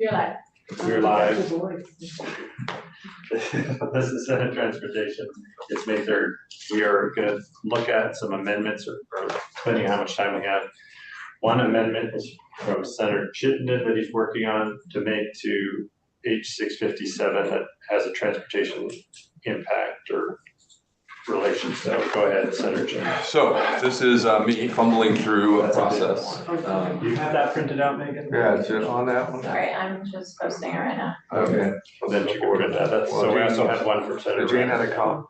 You're live. We're live. This is Senate Transportation. It's May 3rd. We are going to look at some amendments, or depending on how much time we have. One amendment is from Senator Chittenden that he's working on to make to H657 that has a transportation impact or relation. So go ahead, Senator Chittenden. So this is me fumbling through a process. You have that printed out, Megan? Yeah, is it on that one? Sorry, I'm just posting it right now. Okay. Well, then you can print that. So we also have one from Senator. Jane had a copy.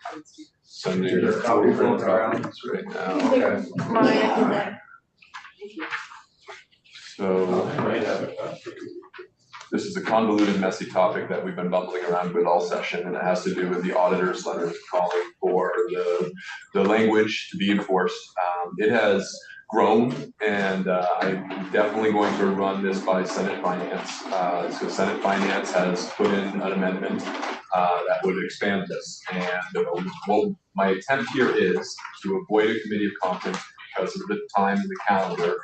Sending a copy from Carol's right now. Okay. So this is a convoluted, messy topic that we've been bumbling around with all session, and it has to do with the auditor's letter calling for the language to be enforced. It has grown, and I'm definitely going to run this by Senate Finance. So Senate Finance has put in an amendment that would expand this. And well, my attempt here is to avoid a committee of conference because of the time in the calendar.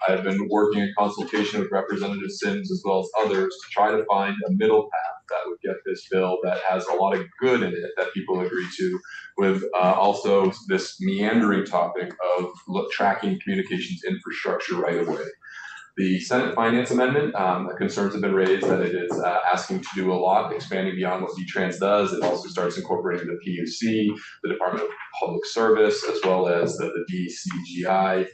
I've been working in consultation with Representative Sims as well as others to try to find a middle path that would get this bill that has a lot of good in it that people agree to, with also this meandering topic of tracking communications infrastructure right away. The Senate Finance Amendment, concerns have been raised that it is asking to do a lot, expanding beyond what VTrans does. It also starts incorporating the PUC, the Department of Public Service, as well as the DCGI,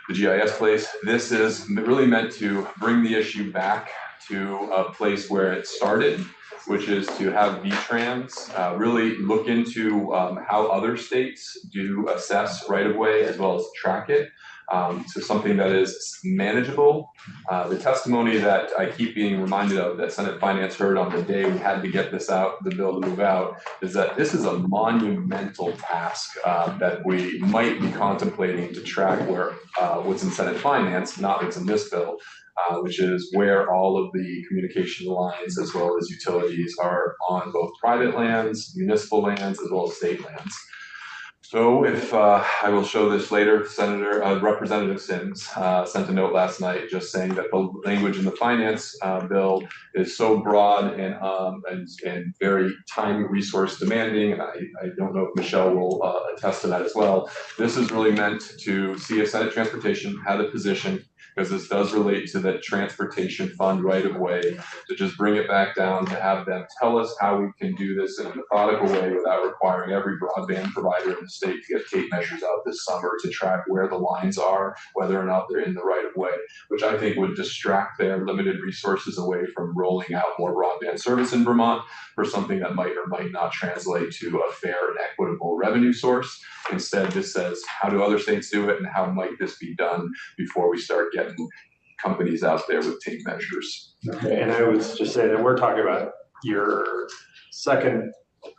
the GIS place. This is really meant to bring the issue back to a place where it started, which is to have VTrans really look into how other states do assess right-of-way as well as track it. So something that is manageable. The testimony that I keep being reminded of that Senate Finance heard on the day we had to get this out, the bill to move out, is that this is a monumental task that we might be contemplating to track where what's in Senate Finance, not what's in this bill, which is where all of the communication lines as well as utilities are on both private lands, municipal lands, as well as state lands. So if I will show this later, Representative Sims sent a note last night just saying that the language in the finance bill is so broad and very time resource demanding, and I don't know if Michelle will attest to that as well. This is really meant to see if Senate Transportation had a position, because this does relate to the transportation fund right of way, to just bring it back down, to have them tell us how we can do this in a methodical way without requiring every broadband provider in the state to get tape measures out this summer to track where the lines are, whether or not they're in the right of way, which I think would distract their limited resources away from rolling out more broadband service in Vermont for something that might or might not translate to a fair and equitable revenue source. Instead, this says, how do other states do it and how might this be done before we start getting companies out there with tape measures. Okay, and I would just say that we're talking about your second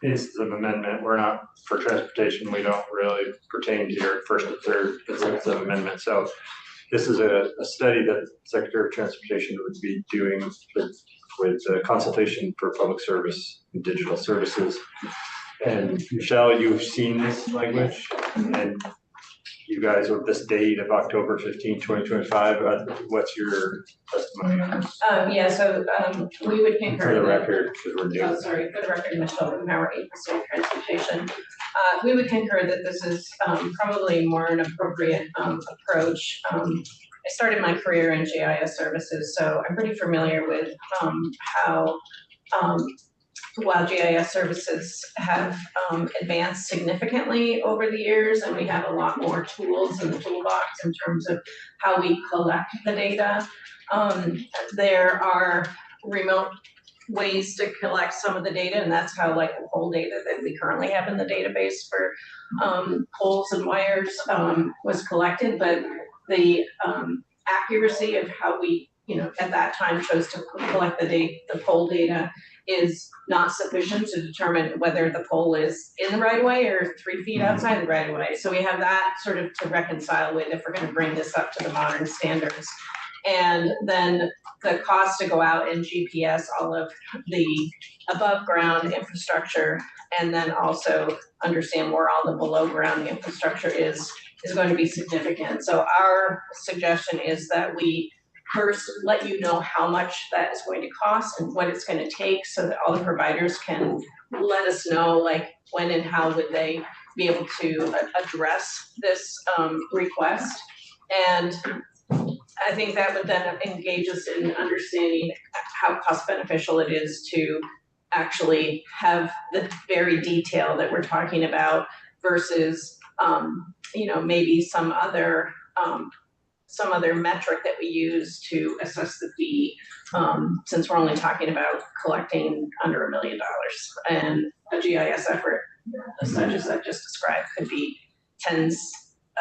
instance of amendment. We're not for transportation. We don't really pertain to your first and third instance of amendment. So this is a study that the Secretary of Transportation would be doing with consultation for public service and digital services. And Michelle, you've seen this language, and you guys with this date of October 15, 2025, what's your testimony on this? Yeah, so we would concur. For the record, because we're new. Oh, sorry, for the record, Michelle Rumauer, State Transportation. We would concur that this is probably more an appropriate approach. I started my career in GIS services, so I'm pretty familiar with how while GIS services have advanced significantly over the years, and we have a lot more tools in the toolbox in terms of how we collect the data, there are remote ways to collect some of the data, and that's how like the poll data that we currently have in the database for poles and wires was collected, but the accuracy of how we, at that time chose to collect the poll data is not sufficient to determine whether the pole is in the right of way or 3 feet outside the right of way. So we have that sort of to reconcile with if we're going to bring this up to the modern standards. And then the cost to go out and GPS all of the above ground infrastructure, and then also understand where all the below ground infrastructure is going to be significant. So our suggestion is that we first let you know how much that is going to cost and what it's going to take so that all the providers can let us know like when and how would they be able to address this request. And I think that would then engage us in understanding how cost beneficial it is to actually have the very detail that we're talking about versus, you know, maybe some other metric that we use to assess the fee, since we're only talking about collecting under $1 million. And a GIS effort, such as I just described, could be tens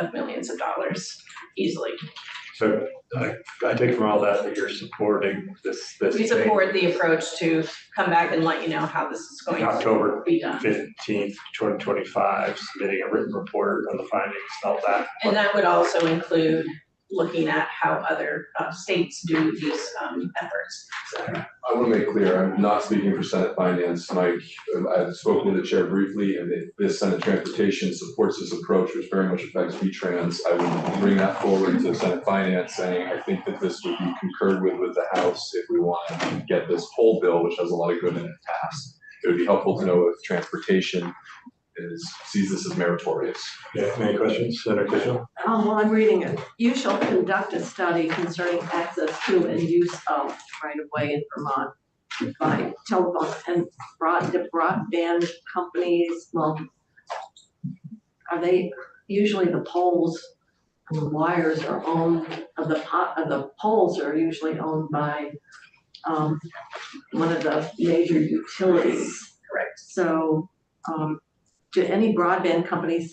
of millions of dollars easily. So I take from all that you're supporting this. We support the approach to come back and let you know how this is going October to be done. 15th, 2025, submitting a written report on the findings and all that. And that would also include looking at how other states do these efforts. I want to make clear, I'm not speaking for Senate Finance, Mike. I've spoken to the chair briefly, and if this Senate Transportation supports this approach, which very much affects V-Trans, I would bring that forward to Senate Finance, saying I think that this would be concurred with the House if we want to get this whole bill, which has a lot of good in it, passed. It would be helpful to know if transportation sees this as meritorious. Yeah, any questions, Senator Kitchell? Well, I'm reading it. You shall conduct a study concerning access to and use of right-of-way in Vermont by telephone and broadband companies. Well, are they usually the poles and the wires are owned of the poles are usually owned by one of the major utilities. Correct. So, do any broadband companies,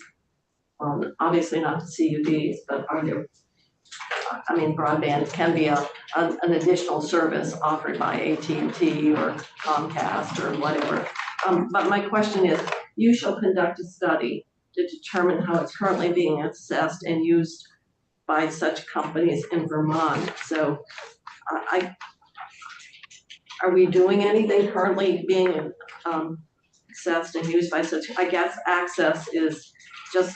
obviously not the CUDs, but are there, I mean, broadband can be an additional service offered by AT&T or Comcast or whatever. But my question is, you shall conduct a study to determine how it's currently being assessed and used by such companies in Vermont. So are we doing anything currently being assessed and used by such? I guess access is just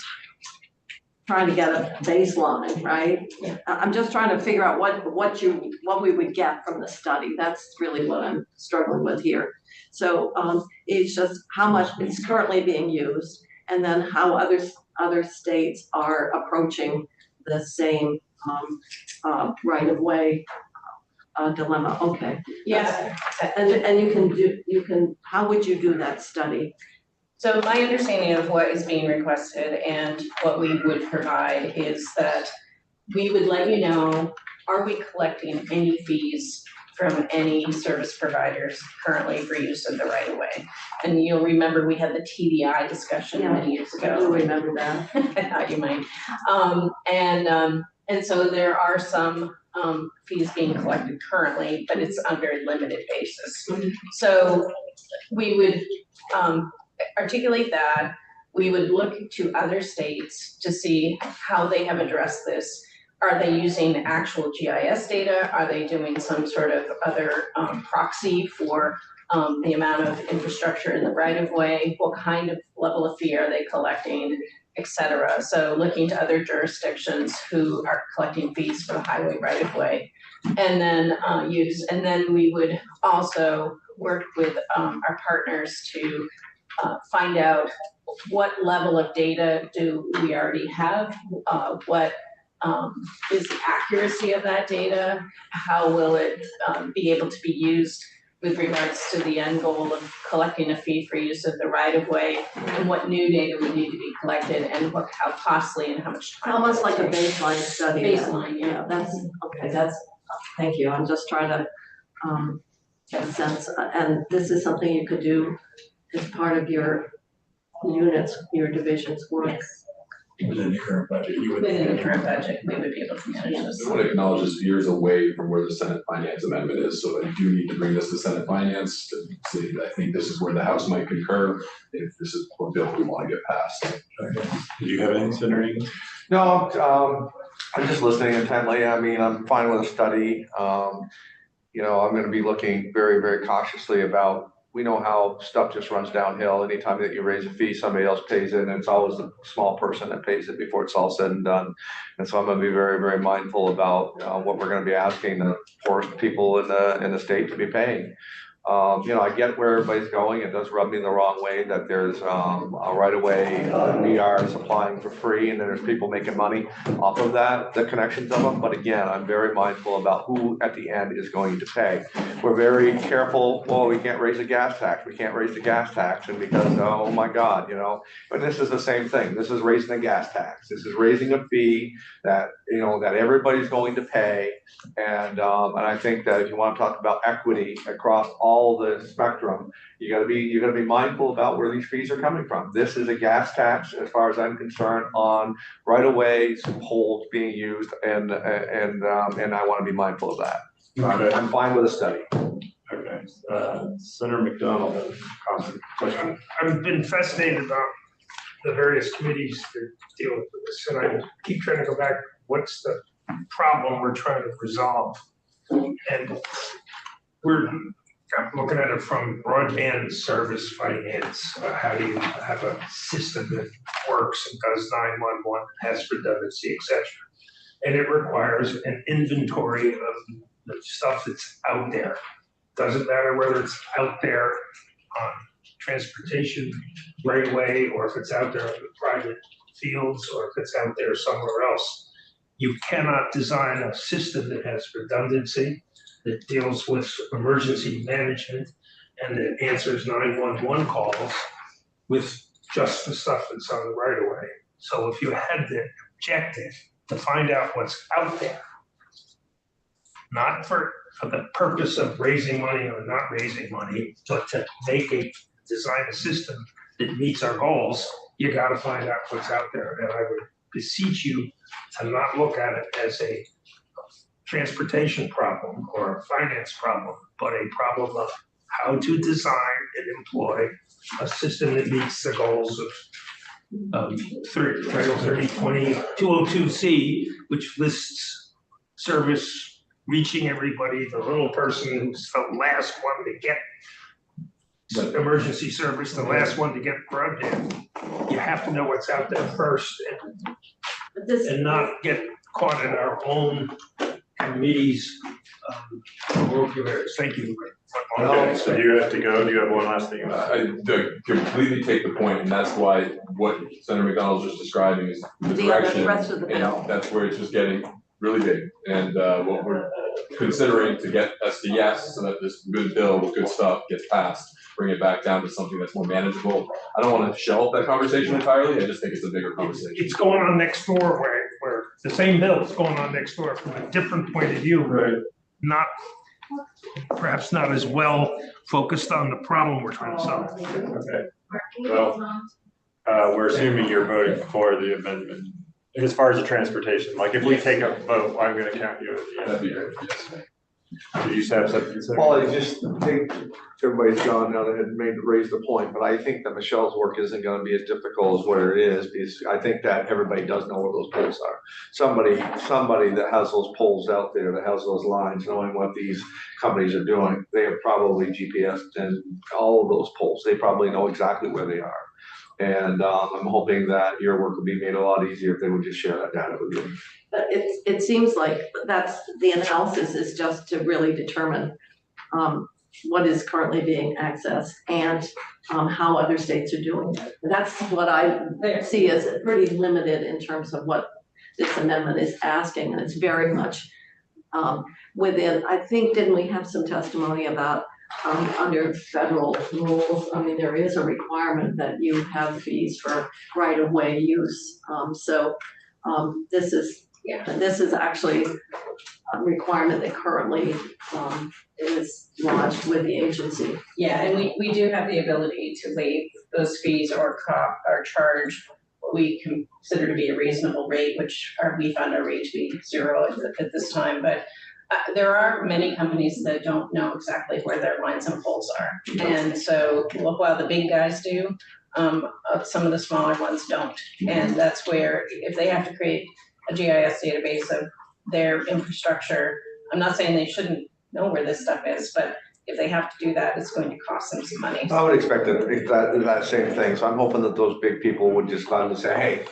trying to get a baseline, right? Yeah. I'm just trying to figure out what we would get from the study. That's really what I'm struggling with here. So it's just how much it's currently being used, and then how other states are approaching the same right-of-way dilemma. Okay. Yeah. And how would you do that study? So my understanding of what is being requested and what we would provide is that we would let you know, are we collecting any fees from any service providers currently for use of the right of way? And you'll remember we had the TDI discussion many years ago. I do remember that. I thought you might. And so there are some fees being collected currently, but it's on a very limited basis. So we would articulate that. We would look to other states to see how they have addressed this. Are they using actual GIS data? Are they doing some sort of other proxy for the amount of infrastructure in the right of way? What kind of level of fee are they collecting, et cetera? So looking to other jurisdictions who are collecting fees for the highway right of way. And then and then we would also work with our partners to find out what level of data do we already have, what is the accuracy of that data, how will it be able to be used with regards to the end goal of collecting a fee for use of the right of way, and what new data would need to be collected, and how costly and how much time. Almost like a baseline study. Baseline, yeah. That's okay. Thank you. I'm just trying to get a sense, and this is something you could do as part of your units, your division's work. Yes. Within the current budget, Within the current budget, we would be able to manage this. I want to acknowledge this years away from where the Senate Finance amendment is, so I do need to bring this to Senate Finance to see, I think this is where the House might concur, if this is a bill we want to get passed. Okay. Did you have anything, Senator Egan? No, I'm just listening intently. I mean, I'm fine with a study. You know, I'm going to be looking very, very cautiously about we know how stuff just runs downhill. Anytime that you raise a fee, somebody else pays it, and it's always the small person that pays it before it's all said and done. And so I'm gonna be very, very mindful about what we're gonna be asking the poorest people in the state to be paying. I get where everybody's going. It does rub me the wrong way that there's a right of way we are supplying for free, and then there's people making money off of that, the connections of them. But again, I'm very mindful about who at the end is going to pay. We're very careful. Well, we can't raise the gas tax. We can't raise the gas tax, and because oh my God, But this is the same thing. This is raising the gas tax. This is raising a fee that that everybody's going to pay. And I think that if you want to talk about equity across all the spectrum, you gotta be mindful about where these fees are coming from. This is a gas tax, as far as I'm concerned, on right-of-ways, poles being used, and I want to be mindful of that. I'm fine with a study. Okay, Senator McDonald has a question. I've been fascinated about the various committees that deal with this, and I keep trying to go back, what's the problem we're trying to resolve? And I'm looking at it from broadband service finance. How do you have a system that works and does 911, has redundancy, etc.? And it requires an inventory of the stuff that's out there. Doesn't matter whether it's out there on transportation right away, or if it's out there in the private fields, or if it's out there somewhere else. You cannot design a system that has redundancy, that deals with emergency management, and that answers 911 calls with just the stuff that's on the right of way. So if you had the objective to find out what's out there, not for the purpose of raising money or not raising money, but to design a system that meets our goals, you got to find out what's out there. And I would beseech you to not look at it as a transportation problem or a finance problem, but a problem of how to design and employ a system that meets the goals of Title 3020 202C, which lists service reaching everybody, the little person who's the last one to get emergency service, the last one to get broadband. You have to know what's out there first and not get caught in our own committee's vocabularies. Thank you. So do you have to go? Do you have one last thing? I completely take the point, and that's why what Senator McDonald's just describing is the direction. The rest of the bill. And that's where it's just getting really big. And what we're considering to get us to yes, so that this good bill with good stuff gets passed, bring it back down to something that's more manageable. I don't want to shelve that conversation entirely. I just think it's a bigger conversation. It's going on next door where the same bill is going on next door from a different point of view. Right. Perhaps not as well focused on the problem we're trying to solve. Okay. Well, we're assuming you're voting for the amendment. As far as the transportation, like if we take a vote, I'm going to count you as the That'd be great, yes. Did you have something to say? Well, I just think everybody's gone now and raised the point, but I think that Michelle's work isn't gonna be as difficult as what it is, because I think that everybody does know where those poles are. Somebody that has those poles out there, that has those lines, knowing what these companies are doing, they have probably GPSed and all of those poles. They probably know exactly where they are. And I'm hoping that your work would be made a lot easier if they would just share that data with you. But it seems like that's, the analysis is just to really determine what is currently being accessed and how other states are doing it. That's what I see as pretty limited in terms of what this amendment is asking, and it's very much within, I think, didn't we have some testimony about under federal rules? I mean, there is a requirement that you have fees for right-of-way use. This is actually a requirement that currently is lodged with the agency. Yeah, and we do have the ability to waive those fees or charge what we consider to be a reasonable rate, which we found our rate to be 0 at this time. But there are many companies that don't know exactly where their lines and poles are. And so while the big guys do, some of the smaller ones don't. And that's where, if they have to create a GIS database of their infrastructure, I'm not saying they shouldn't know where this stuff is, but if they have to do that, it's going to cost them some money. I would expect that same thing, so I'm hoping that those big people would just come and say, hey,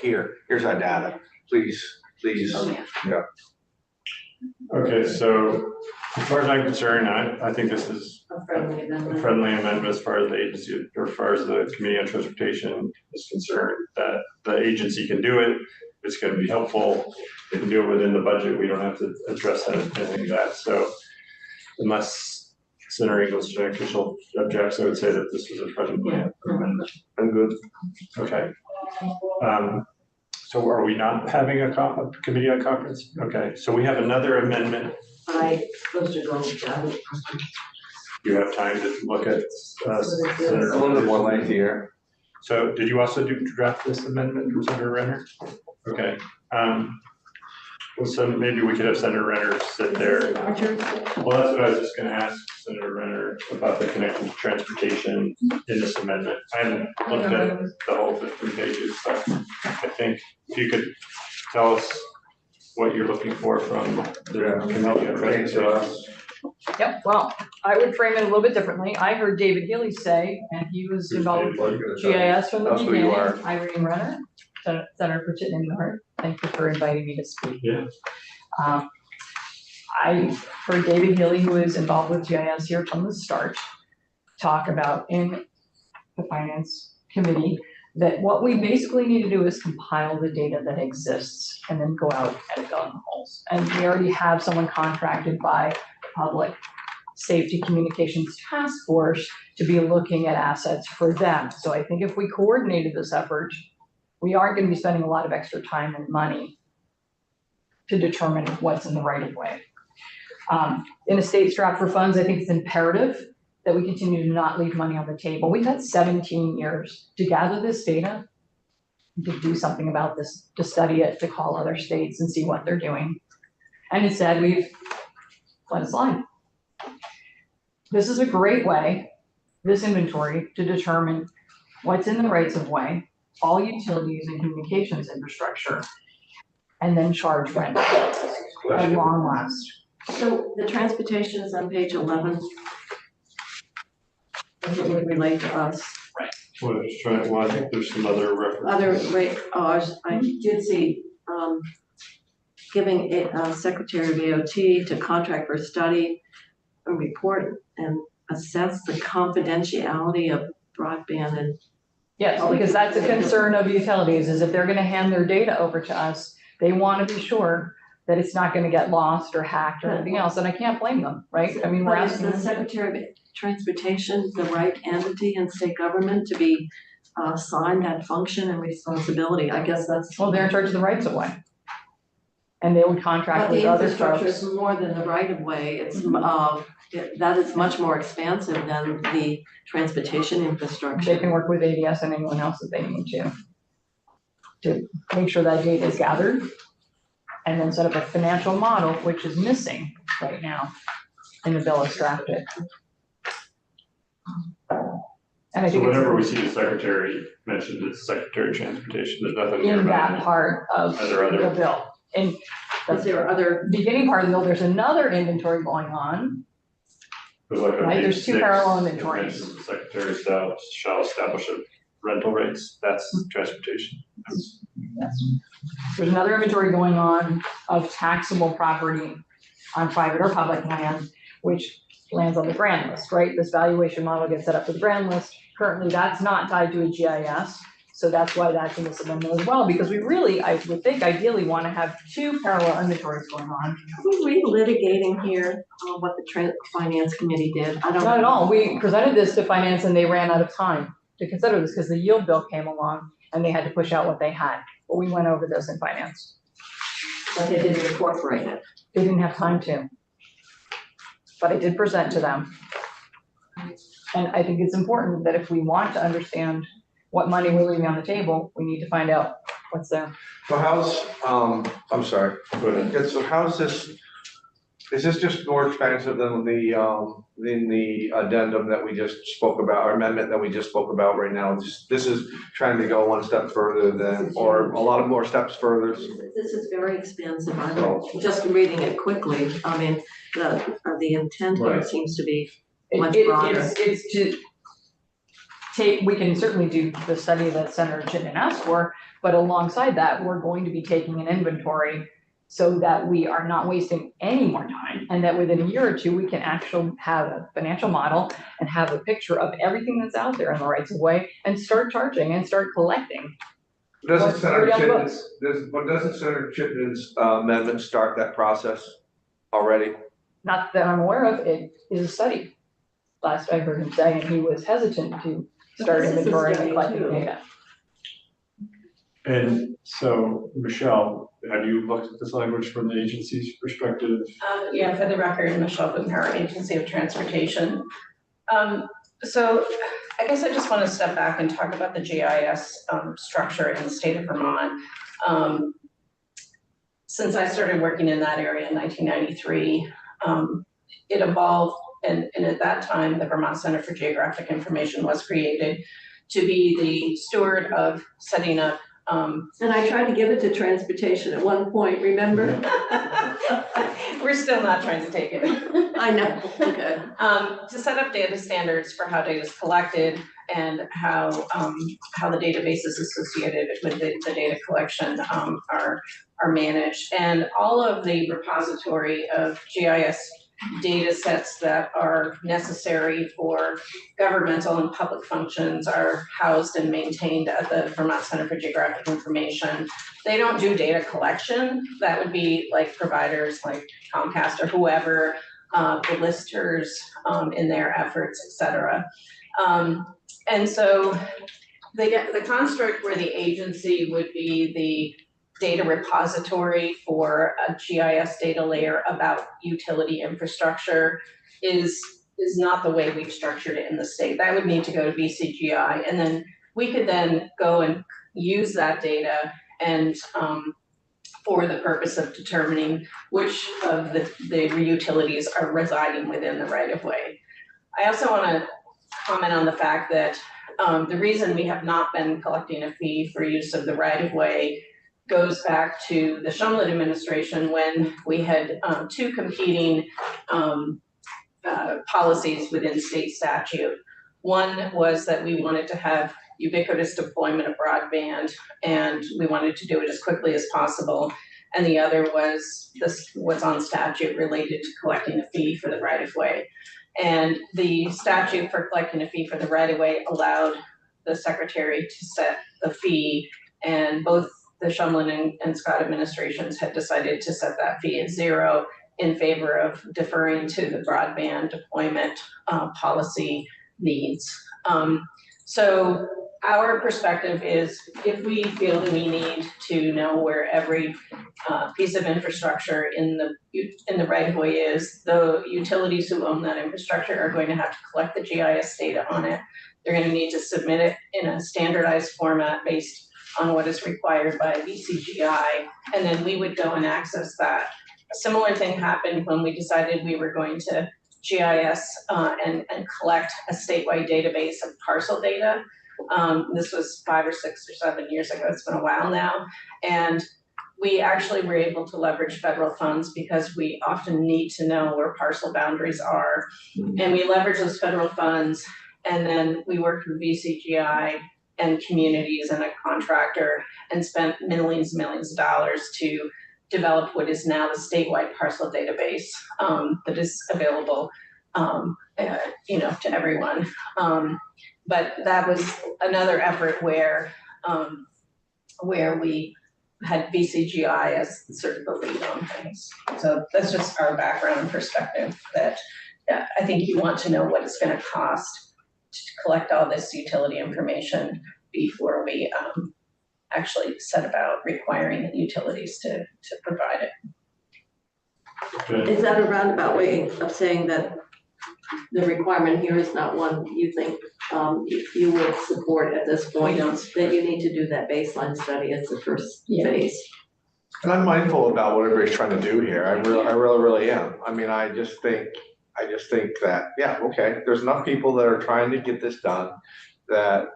here's our data, please. Oh, yeah. Okay, so as far as I'm concerned, I think this is A friendly a amendment. friendly amendment as far as the agency, or as far as the Committee on Transportation is concerned, that the agency can do it. It's gonna be helpful. They can do it within the budget. We don't have to address that, anything of that. So unless Senator English official objects, I would say that this was a friendly amendment. I'm good. Okay. So are we not having a committee on conference? Okay, so we have another amendment. I supposed to go, yeah. You have time to look at. Senator A little bit more lengthier. So did you also draft this amendment from Senator Renner? Okay. Well, so maybe we could have Senator Renner sit there. Well, that's what I was just gonna ask Senator Renner about the connection to transportation in this amendment. I haven't looked at the whole 15 pages, but I think if you could tell us what you're looking for from the Committee on Transportation. Yep, well, I would frame it a little bit differently. I heard David Healy say, and he was involved with GIS from the That's who you beginning, are. Irene Renner, Senator for Chittenden North. Thank you for inviting me to speak. Yeah. I heard David Healy, who is involved with GIS here from the start, talk about in the Finance Committee that what we basically need to do is compile the data that exists and then go out and fill in the holes. And we already have someone contracted by Public Safety Communications Task Force to be looking at assets for them. So I think if we coordinated this effort, we aren't going to be spending a lot of extra time and money to determine what's in the right of way. In a state strapped for funds, I think it's imperative that we continue to not leave money on the table. We've had 17 years to gather this data, to do something about this, to study it, to call other states and see what they're doing. And instead, we've let it slide. This is a great way, this inventory, to determine what's in the rights of way, all utilities and communications infrastructure, and then charge rent at long last. So the transportation is on page 11. Does it relate to us? Well, just trying, well, I think there's some other references. I did see, giving Secretary of AOT to contract for study, a report and assess the confidentiality of broadband and. Yes, because that's a concern of utilities, is if they're gonna hand their data over to us, they wanna be sure that it's not gonna get lost or hacked or anything else, and I can't blame them, right? I mean, we're But is asking the them. Secretary of Transportation the right entity in state government to be assigned that function and responsibility? I guess that's. Well, they're in charge of the rights of way. And they would contract But with the other infrastructure is folks. more than the right of way. It's, that is much more expansive than the transportation infrastructure. They can work with ADS and anyone else that they need to make sure that data is gathered and then set up a financial model, which is missing right now in the bill as drafted. And I So think whenever we it's see the secretary mentioned, it's Secretary of Transportation, there's nothing here in about that it. part of Are there other- the bill. And Is there other, beginning part of the bill, there's another inventory going on. There's like on Right, page there's two 6, parallel it inventories. mentions the Secretary shall establish a rental rates, that's transportation. Yes. There's another inventory going on of taxable property on private or public land, which lands on the grand list, right? This valuation model gets set up for the grand list. Currently, that's not tied to a GIS. So that's why that's in this amendment as well, because we really, I would think ideally want to have two parallel inventories going on. are we relitigating here what the Finance Committee did? I don't. Not at all. We presented this to finance and they ran out of time to consider this because the yield bill came along and they had to push out what they had. But we went over this in finance. But they didn't incorporate it. They didn't have time to. But I did present to them. And I think it's important that if we want to understand what money we're leaving on the table, we need to find out what's there. So how's, I'm sorry, Go ahead. yeah, so how's this, is this just more expansive than the addendum that we just spoke about, or amendment that we just spoke about right now? This is trying to go one step further than, or a lot of more steps further. This is very expansive. I'm just reading it quickly. I mean, the intent here Right. seems to be Much It- broader. It's to take, we can certainly do the study that Senator Chittenden asked for, but alongside that, we're going to be taking an inventory so that we are not wasting any more time, and that within a year or two, we can actually have a financial model and have a picture of everything that's out there in the rights of way and start charging and start collecting. Doesn't Or Senator down the Chittenden's, doesn't Senator Chittenden's amendment start that process already? Not that I'm aware of, it is a study. Last I heard him say, and he was hesitant to start This is a inventorying and study collecting too. data. And so, Michelle, have you looked at this language from the agency's perspective? Yeah, for the record, Michelle Buchenhauer, Agency of Transportation. So I guess I just want to step back and talk about the GIS structure in the state of Vermont. Since I started working in that area in 1993, it evolved, and at that time, the Vermont Center for Geographic Information was created to be the steward of setting up. And I tried to give it to transportation at one point, remember? We're still not trying to take it. I know, okay. To set up data standards for how data is collected and how the databases associated with the data collection are managed. And all of the repository of GIS data sets that are necessary for governmental and public functions are housed and maintained at the Vermont Center for Geographic Information. They don't do data collection. That would be like providers like Comcast or whoever, the listers in their efforts, et cetera. And so the construct where the agency would be the data repository for a GIS data layer about utility infrastructure is not the way we've structured it in the state. That would need to go to VCGI, and then we could then go and use that data and for the purpose of determining which of the utilities are residing within the right of way. I also want to comment on the fact that the reason we have not been collecting a fee for use of the right of way goes back to the Shumlin administration when we had two competing policies within state statute. One was that we wanted to have ubiquitous deployment of broadband, and we wanted to do it as quickly as possible. And the other was what's on statute related to collecting a fee for the right of way. And the statute for collecting a fee for the right of way allowed the secretary to set the fee, and both the Shumlin and Scott administrations had decided to set that fee at $0 in favor of deferring to the broadband deployment policy needs. So our perspective is if we feel that we need to know where every piece of infrastructure in the right of way is, the utilities who own that infrastructure are going to have to collect the GIS data on it. They're going to need to submit it in a standardized format based on what is required by VCGI, and then we would go and access that. A similar thing happened when we decided we were going to GIS and collect a statewide database of parcel data. This was 5 or 6 or 7 years ago. It's been a while now. And we actually were able to leverage federal funds because we often need to know where parcel boundaries are. And we leveraged those federal funds, and then we worked with VCGI and communities and a contractor and spent millions and millions of dollars to develop what is now the statewide parcel database that is available to everyone. But that was another effort where we had VCGI as sort of the lead on things. So that's just our background perspective that I think you want to know what it's going to cost to collect all this utility information before we actually set about requiring utilities to provide it. Good. Is that a roundabout way of saying that the requirement here is not one you think you would support at this point? We don't. That you need to do that baseline study as the first Yeah. phase? And I'm mindful about what everybody's trying to do here. I really am. I mean, I just think that, yeah, okay, there's enough people that are trying to get this done that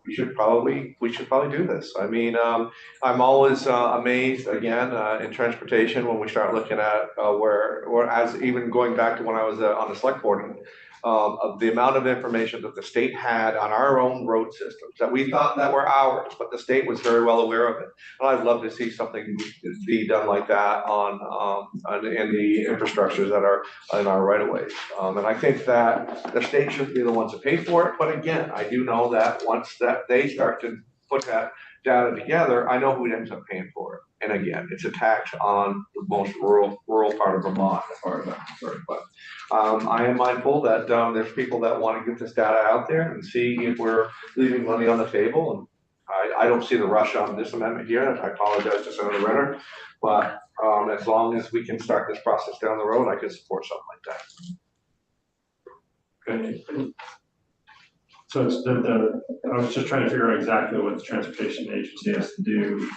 we should probably do this. I mean, I'm always amazed again in transportation when we start looking at where as even going back to when I was on the select board, of the amount of information that the state had on our own road systems, that we thought that were ours, but the state was very well aware of it. And I'd love to see something be done like that in the infrastructures that are in our right of ways. And I think that the state should be the ones to pay for it, but again, I do know that once that they start to put that data together, I know who ends up paying for it. And again, it's a tax on the most rural part of Vermont, as far as I'm concerned. But I am mindful that there's people that want to get this data out there and see if we're leaving money on the table. And I don't see the rush on this amendment here. I apologize to Senator Renner, but as long as we can start this process down the road, I could support something like that. Okay. So it's I was just trying to figure out exactly what the transportation agency has to do.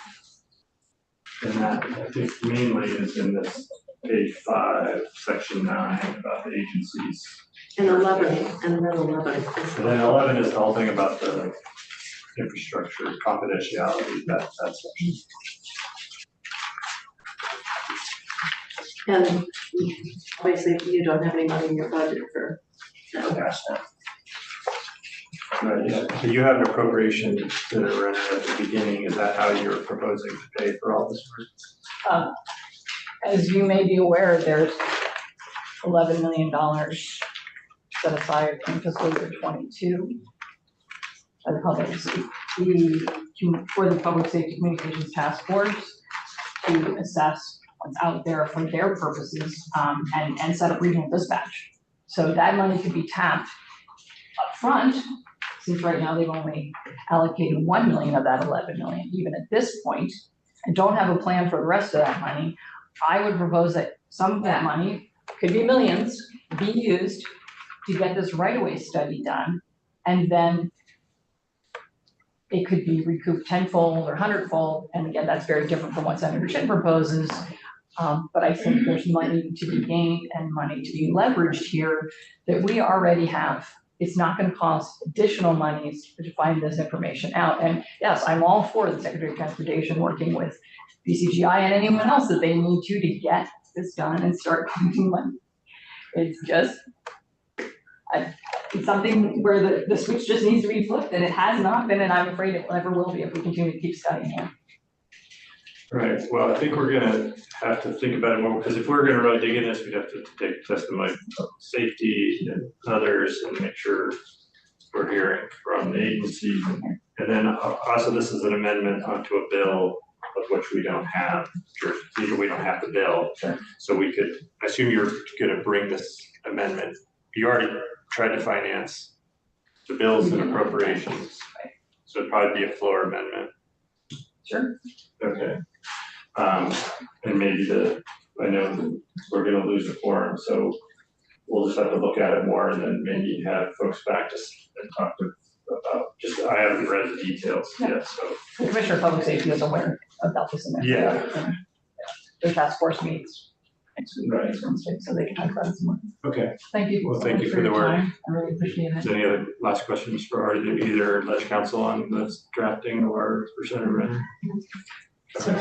And that, I think mainly is in this page 5, section 9, about the agencies. And 11, and then 11. And then 11 is the whole thing about the infrastructure, confidentiality, that section. And obviously, you don't have any money in your budget for that. Right, yeah. So you have an appropriation that are at the beginning. Is that how you're proposing to pay for all this work? As you may be aware, there's $11 million set aside in fiscal year 22 for the Public Safety Communications Task Force to assess what's out there for their purposes and set up regional dispatch. So that money could be tapped upfront, since right now they've only allocated 1 million of that 11 million, even at this point, and don't have a plan for the rest of that money. I would propose that some of that money, could be millions, be used to get this right-of-way study done, and then it could be recouped tenfold or hundredfold, and again, that's very different from what Senator Chin proposes. But I think there's money to be gained and money to be leveraged here that we already have. It's not going to cost additional monies to find this information out. And yes, I'm all for the Secretary of Transportation working with BCGI and anyone else that they need to get this done and start collecting money. It's just, it's something where the switch just needs to be flipped, and it has not been, and I'm afraid it never will be if we continue to keep studying it. Right, well, I think we're gonna have to think about it more, because if we're gonna really dig in this, we'd have to take testimony of safety and others and make sure we're hearing from the agency. And then also, this is an amendment onto a bill of which we don't have, we don't have the bill. Sure. So we could, I assume you're gonna bring this amendment, you already tried to finance the bills and appropriations. So it'd probably be a floor amendment. Sure. Okay. And maybe I know we're gonna lose the forum, so we'll just have to look at it more and then maybe have folks back just and talk about, I haven't read the details yet, so. The Commissioner of Public Safety is aware about this amendment. Yeah. And the task force meets next week, Right. Wednesday, so they can talk about it some more. Okay, Thank you. Well, thank you for your the work. time. I really appreciate it. is there any other last questions for either Ledge Council on this drafting or for Senator Renner? So,